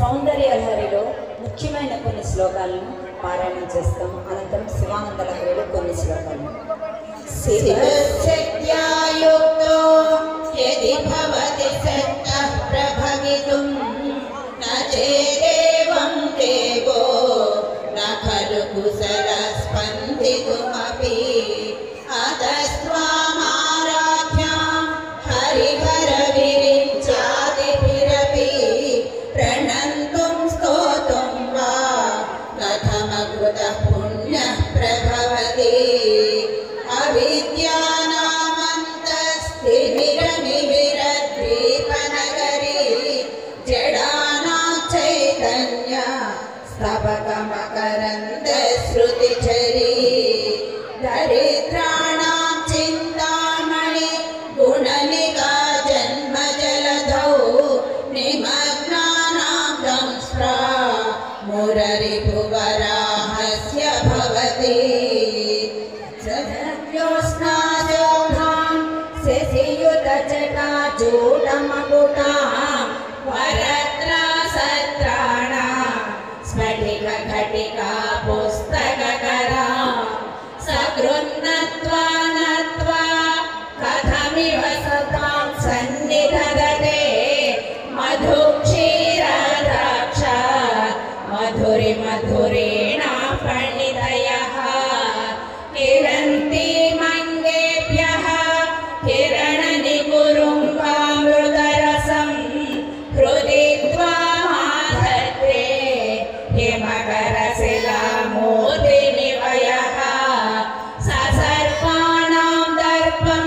సౌందర్యలహరిలో ముఖ్యమైన కొన్ని శ్లోకాలను పారాయణం చేస్తాం. అనంతరం శివానంద లహరిలో కొన్ని శ్లోకాలను. శివశక్త్యాయుక్తో యది భవతి సత్తః ప్రభవితుం న చేదేవం దేవో న ఖలు కుశల స్పందితుమపి అతస్త్వామారాధ్యాం హరిహర విరిञ्चादिभिरपि ప్రణంతుం స్తోతుం వా కథమకృతః పుణ్యః ప్రభవతి అవిద్యానామంతస్థిమిరమిమిరద్వీపనగరీ జడానాం చైతన్య స్తబకమకరందశ్రుతిచరీ దరిద్రాణాం చింతామణి గుణనికా జన్మజలధౌ నిమగ్నానాం దంస్రా మురరిపువరాహస్య భవతి శశియుతచటాచూటమకుటాం వరత్రాసత్రాణాం స్ఫటికఘటికా పుస్తకకరాం సగృన్నత్వా నత్వా కథమివ సతాం సన్నిధదతే మధుక్షీరద్రాక్ష మధురి మధురేణ ఫణితయః కిరంతి మంగేభ్యః కిరణనికురుంబామృతరసం హృది త్వామాధత్తే హిమకరశిలామూర్తినివయః ససర్పాణాం దర్పం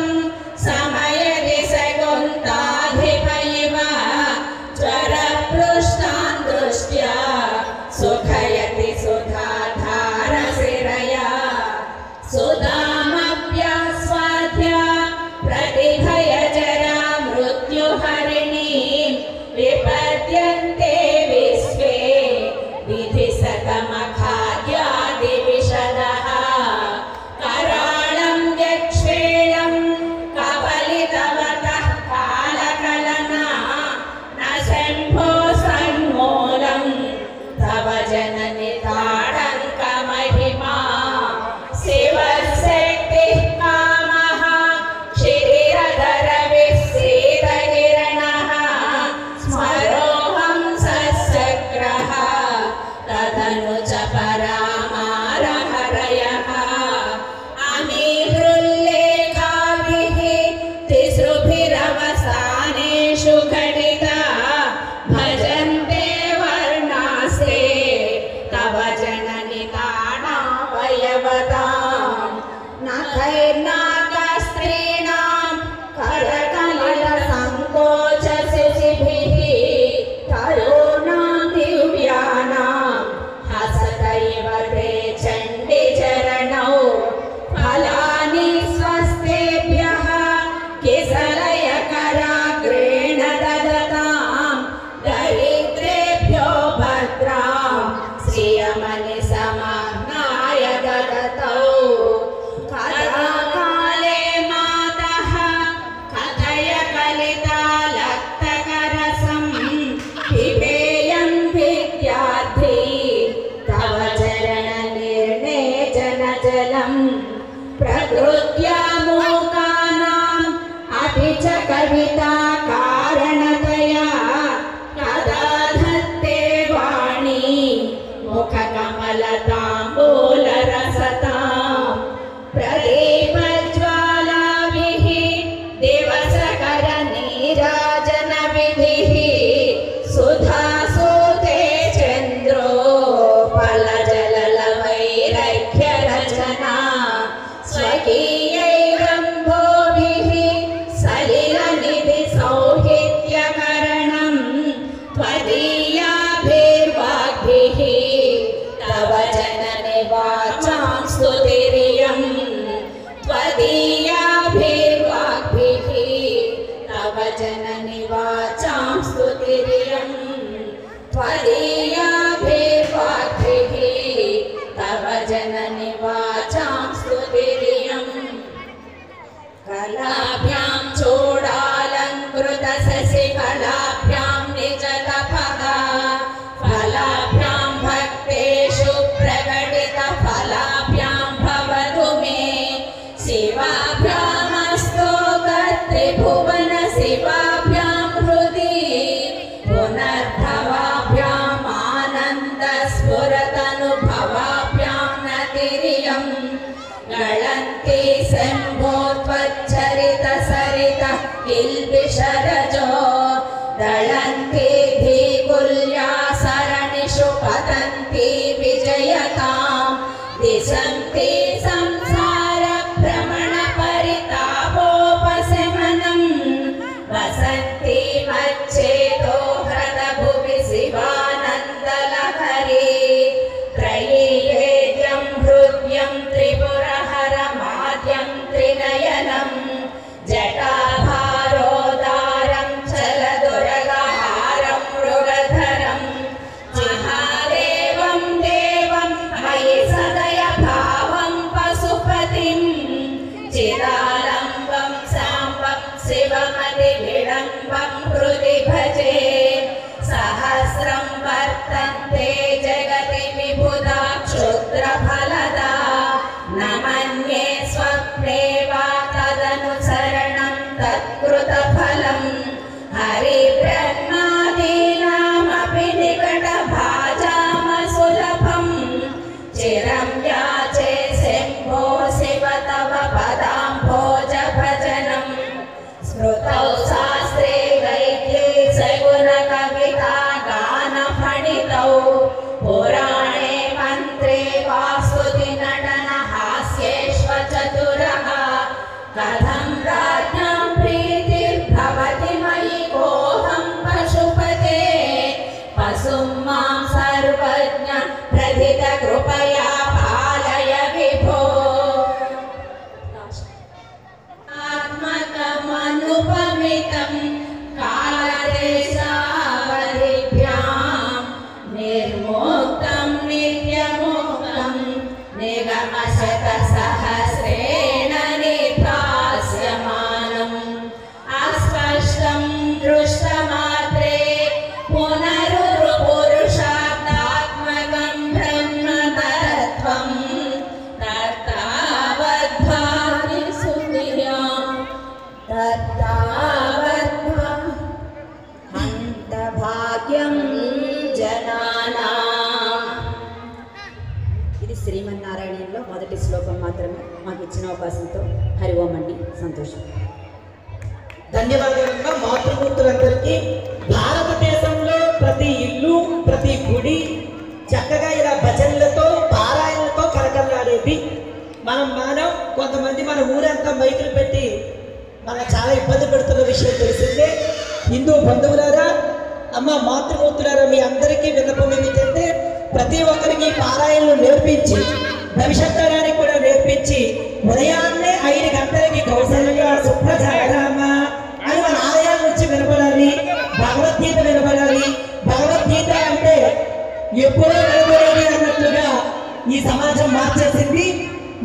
సమయది శకుంతాధిపైవ జ్వరపృష్టాన్ దృష్ట్యా సుఖయతి సుధాధారశిరయా సుధామభ్యాస్వాద్య ప్రతిభయజరా మృత్యుహరిణీం విపద్యంతే విశ్వే విధిసకమఖాద్యాదివిషదః కరాళం యక్ష్వేణం కబలితవతః కాలకలనా న శంభో సన్మూలం తవ జనని తాడంక మహిమా శివశక్తిః కామః క్షితిరధరవిశ్రీతకిరణః స్మరోహం సస్సగ్రహ తదను చ పరామారహరయః అమీహృల్లేఖాభిః తిసృభిరవసానేషు ఘటితా భజన్తే వర్ణాస్తే తవ జనని తాడావయవతాం నఖైర్నాగస్త్రీణాం కరకలిత సంకోచశిశిభిః తరుణాం దివ్యానాం హసతైవ తే చండిచరణౌ ఫలాని స్వస్తేభ్యః కిసలయకరాగ్రేణ దదతాం దరిద్రేభ్యో భద్రాం శ్రియమని సమాజ్ఞాయ దదతౌ కథాకాలే మాతః కథయ కలితాలక్తకరసం పిబేయం విద్యార్థి తవ చరణ నిర్ణేజన జలం ప్రకృత్యా మూకానాం అపి చ కవితా కారణతయా కదా ధత్తే వాణి ముఖ కమలతాంబూలరసతాం ప్రదీపజ్వాలాభిః దివసకర నీరాజన విధిః సుధాసూతే చంద్రోపలజలలవైరఖ్యరచనా స్వకీయైరంభోభిః సలిలనిధి సౌహిత్యకరణం త్వదీయాభిర్వాగ్భిః తవ జనని వాచాం స్తుతిరియం త్వదీయాభిర్వాగ్భిః తవ జనని వాచాం స్తుతిరియం త్వదీయాభిర్వాగ్భిః తవ జనని వాచాం స్తుతిరియం కళాభ్యాం చూడాలంకృత శశికళాభ్యాం నిజతపః चलन्ति धीकुल्या सरणिषु पतन्ति विजयतां दिशन्ति संसार भ्रमण परितापोपशमनं वसन्ति मच्चेतो हृदभुवि शिवानन्दलहरी त्रयीवेद्यं हृद्यं त्रिपुरहरमाद्यं त्रिनयनं जटाभारोदारं चलदुर्गहारं मृगधरं महादेवं देवं मयि सदय भावं पशुपतिं चिदालम्बं साम्बं शिवमतिविडम्बं हृदि भजे सहस्रं वर्तन्ते जगति विबुधा क्षुद्रफलदा न मन्ये स्वप्ने वा तदनुसरणं तत्कृतफलं हरिब्रह्मादीनामपि निकटभाजामसुलभं चिरं याचे शम्भो शिव तव पदाम्भोज भजनं स्मृतौ शास्त्रे वैद्ये सगुणकविता गानफणितौ पुराणे मन्त्रे वास्तुति नटन हास्येष्वचतुरः कथं राज्ञां प्रीतिर्भवति मयि कोऽहं पशुपते पशुं मां सर्वज्ञ प्रथित कृपया पालय विभो आत्मकमनुपमितं कालदेशावधिभ्यां निर्मुक्तं नित्यमुक्तं निगमशतसहस्रेण निभास्यमानम् अस्पष्टं दृष्टमात्रे पुनरुरुपुरुषार्थात्मकं ब्रह्मतत्त्वं तत्तावद्भाति सुधियाम् అంతభాగ్యం జనానాం. ఇది శ్రీమన్నారాయణంలో మొదటి శ్లోకం మాత్రమే. మాకు ఇచ్చిన అవకాశంతో హరి ఓం అండి. సంతోషం. ధన్యవాదాలు మాతృమూర్తులందరికీ. భారతదేశంలో ప్రతి ఇల్లు ప్రతి గుడి చక్కగా ఇలా భజనలతో పారాయణలతో కలకలాడేది. మనం కొంతమంది మన ఊరంతా మైకులు పెట్టి మన చాలా ఇబ్బంది పెడుతున్న విషయం తెలిసిందే. హిందూ బంధువులారా, అమ్మ మాతృమూర్తులారా, మీ అందరికీ విన్నపం ఏమిటంటే ప్రతి ఒక్కరికి పారాయణలు నేర్పించి భవిష్యత్ తరానికి కూడా నేర్పించి ఉదయాన్నే 5 గంటలకి కౌశల్య సుప్రజారామ అని మన ఆలయాల నుంచి వినపడాలి. భగవద్గీత వినపడాలి. భగవద్గీత అంటే ఎప్పుడో వినపడేది అన్నట్లుగా ఈ సమాజం మార్చేసింది.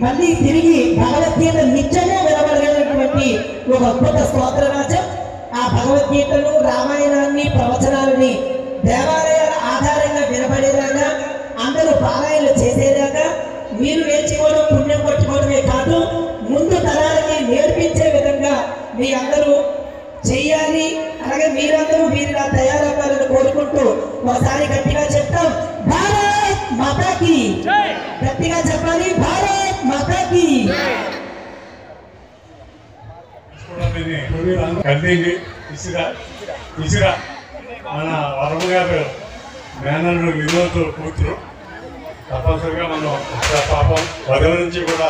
మళ్ళీ తిరిగి భగవద్గీత నిత్యమే వినబడగలిగినటువంటి ఒక అద్భుత స్తోత్ర రాజ్యం. ఆ భగవద్గీతను, రామాయణాన్ని, ప్రవచనాలని దేవాలయాల ఆధారంగా వినబడేలాగా, అందరూ పారాయణలు చేసేలాగా, మీరు నేర్చుకోవడం పుణ్యం కొట్టుకోవడమే కాదు, ముందు తరాలకి నేర్పించే విధంగా మీ అందరూ చెయ్యాలి. అలాగే మీరందరూ వీరిలా తయారవ్వాలని కోరుకుంటూ ఒకసారి గట్టిగా చెప్తాం, భారత్ మాతాకి. గట్టిగా చెప్పాలి, భారత్ మాతాకి. కందింగి ఇసిరా మన వరమ గారు మేనల్లుడు వినోద్ కూతురు. తప్పనిసరిగా మనం పాపం వదల నుంచి కూడా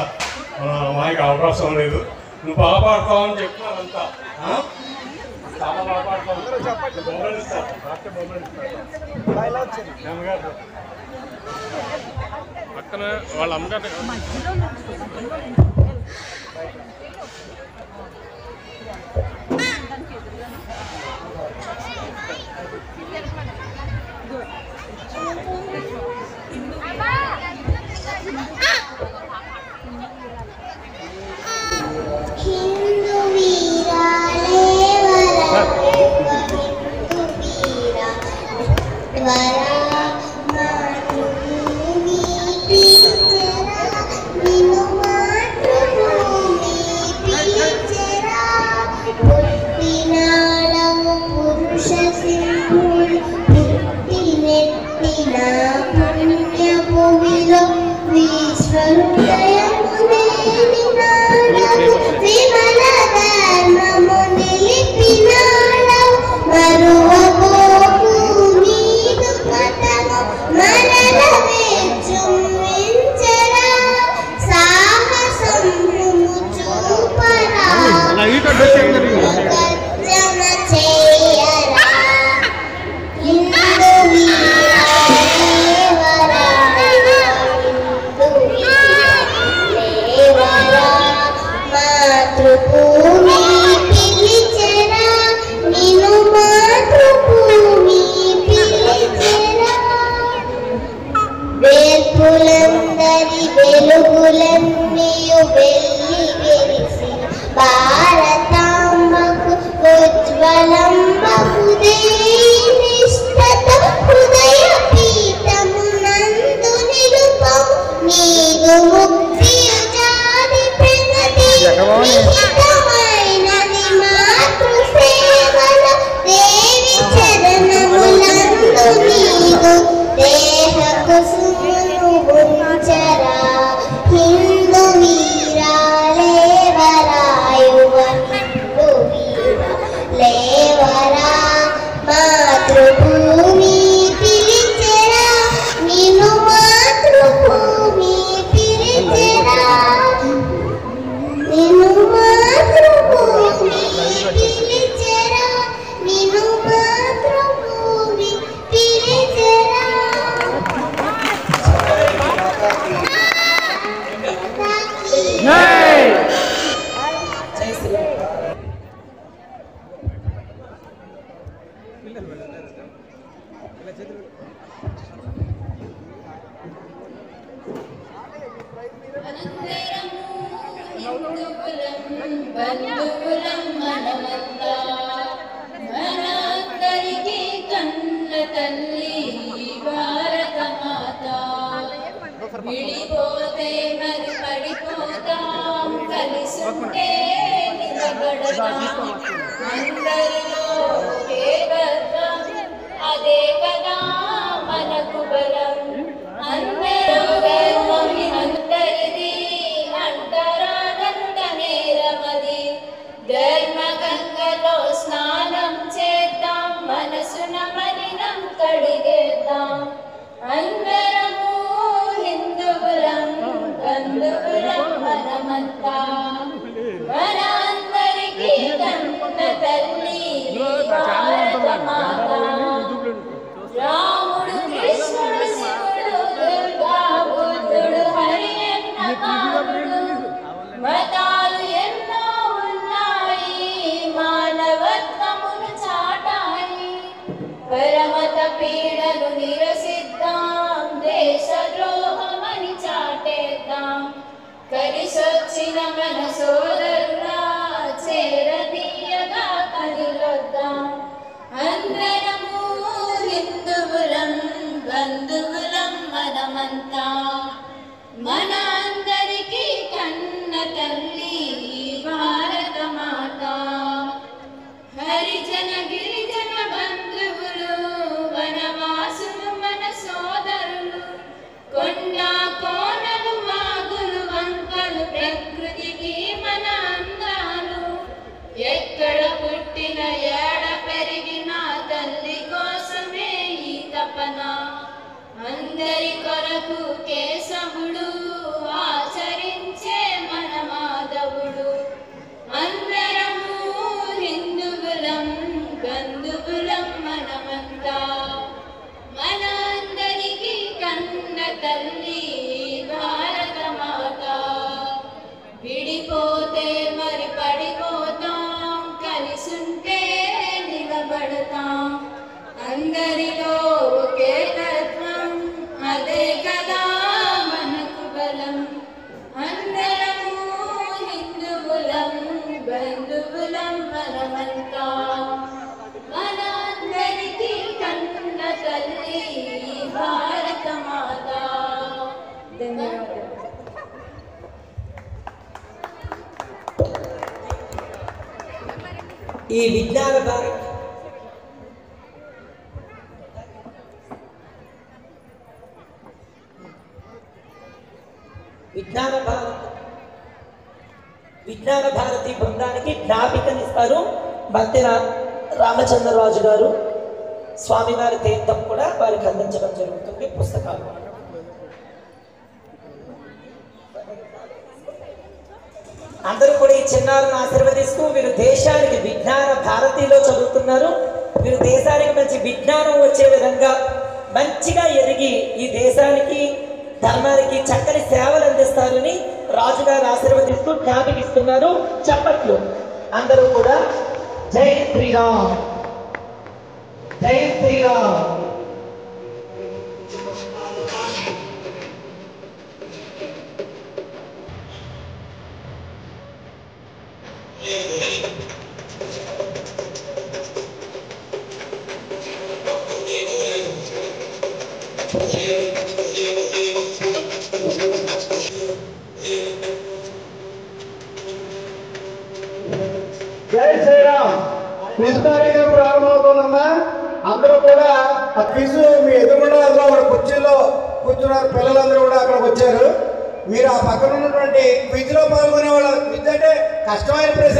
మన అమ్మాయికి అవకాశం లేదు. నువ్వు బాగా పాడతావని చెప్తున్నారంతా. చాలా బాగా పాడతావు. పక్కన వాళ్ళ అమ్మగారు హిందూ వీరాలే వరా మాతృభూమి పిలిచెరా, నిన్ను మాతృభూమి పిలిచెరా. పుట్టినాడవు పురుష సింహుడు, పుట్టినెట్టిన పుణ్య భూమిలో విశ్వహృదయము నేలినాడవు. విమల ధర్మము నిలిపినాడవు, మరువబో కుసుమును ఉంచరా హిందూ వీరా లేవరా హిందూ వీరా లేవరా మాతృభూమి పిలిచెరా నిన్ను మాతృభూమి పిలిచెరా నిన్ను మాతృభూమి పిలిచెరా నిన్ను మాతృభూమి పిలిచెరా జై శ్రీరామ్. బంధువులం మనమంతా మనందరికీ కన్న తల్లి భారత మాత విడిపోతే మరి పడిపోతాం కలిసుంటే నిలబడతాం అందరిలో ఒకే వర్గం అదే కదా మనకు బలం అందరూ ధర్మం అందరిది అంటరానంత నేరమది ధర్మ గంగలో స్నానం చేద్దాం మనసున మలినం కడిగేద్దాం అందరము హిందువులం బంధువులం మనమంతా మన అందరికీ కన్న తల్లి భారత మాత రాముడు కృష్ణుడు శివుడు దుర్గా బుద్ధుడు హరి అన్న కాముడు మతాలు ఎన్నో ఉన్నాయి మానవత్వమును చాటాయి పరమత పీడను నిరసిద్దాం దేశ ద్రోహమని చాటేద్దాం కలిసొచ్చిన మన సోదరులా చేరదీయగా కదిలొద్దాం అందరము హిందువులం బంధువులం మనమంతా మన అందరికీ కన్న తల్లి భారత మాత హరిజన గిరిజన బంధువులు వనవాసులు మన సోదరులు కొండ కోనలు వాగులు వంకలు ప్రకృతికి మన అందాలు ఎక్కడ పుట్టిన ఏడ పెరిగిన తల్లి కోసమే ఈ తపన అందరి కొరకు కేశవుడు ఆచరించే మన మాధవుడు అందరము హిందువులం బంధువులం మనమంతా మన అందరికీ కన్న తల్లి భారత మాత విడిపోతే మరి పడిపోతాం కలిసుంటే నిలబడతాం అందరిలో ఒకే తత్వం అదే కదా మనకు బలం అందరము హిందువులం బంధువులం మనమంతా మన అందరికీ కన్న తల్లి భారత మాత ధన్యవాదాలు. ఈ విజ్ఞాన భారత్ విజ్ఞాన భారతి బృందానికి జ్ఞాపికనిస్తారు భక్తి రామచంద్రరాజు గారు స్వామివారి తీర్థం కూడా వారికి అందించడం జరుగుతుంది పుస్తకాలు. అందరూ కూడా ఈ చిన్నారులను ఆశీర్వదిస్తూ వీరు దేశానికి విజ్ఞాన భారతిలో చదువుతున్నారు. వీరు దేశానికి మంచి విజ్ఞానం వచ్చే విధంగా మంచిగా ఎదిగి ఈ దేశానికి ధర్మానికి చక్కని సేవలు అందిస్తారని రాజుగారు ఆశీర్వదిస్తూ జ్ఞాపికిస్తున్నారు. చప్పట్లు అందరూ కూడా జై శ్రీరామ్ జై శ్రీరామ్. జై శ్రీరామ్. కృష్ణారెడ్డి ప్రారంభమవుతుందమ్మా. అందరూ కూడా ఆ క్విజ్ మీ ఎదురుకుండా కుర్చీలో కూర్చున్నారు పిల్లలందరూ కూడా అక్కడికి వచ్చారు. మీరు ఆ పక్కన ఉన్నటువంటి క్విజ్లో పాల్గొనే వాళ్ళ క్విజ్ అంటే కష్టమైన ప్రశ్న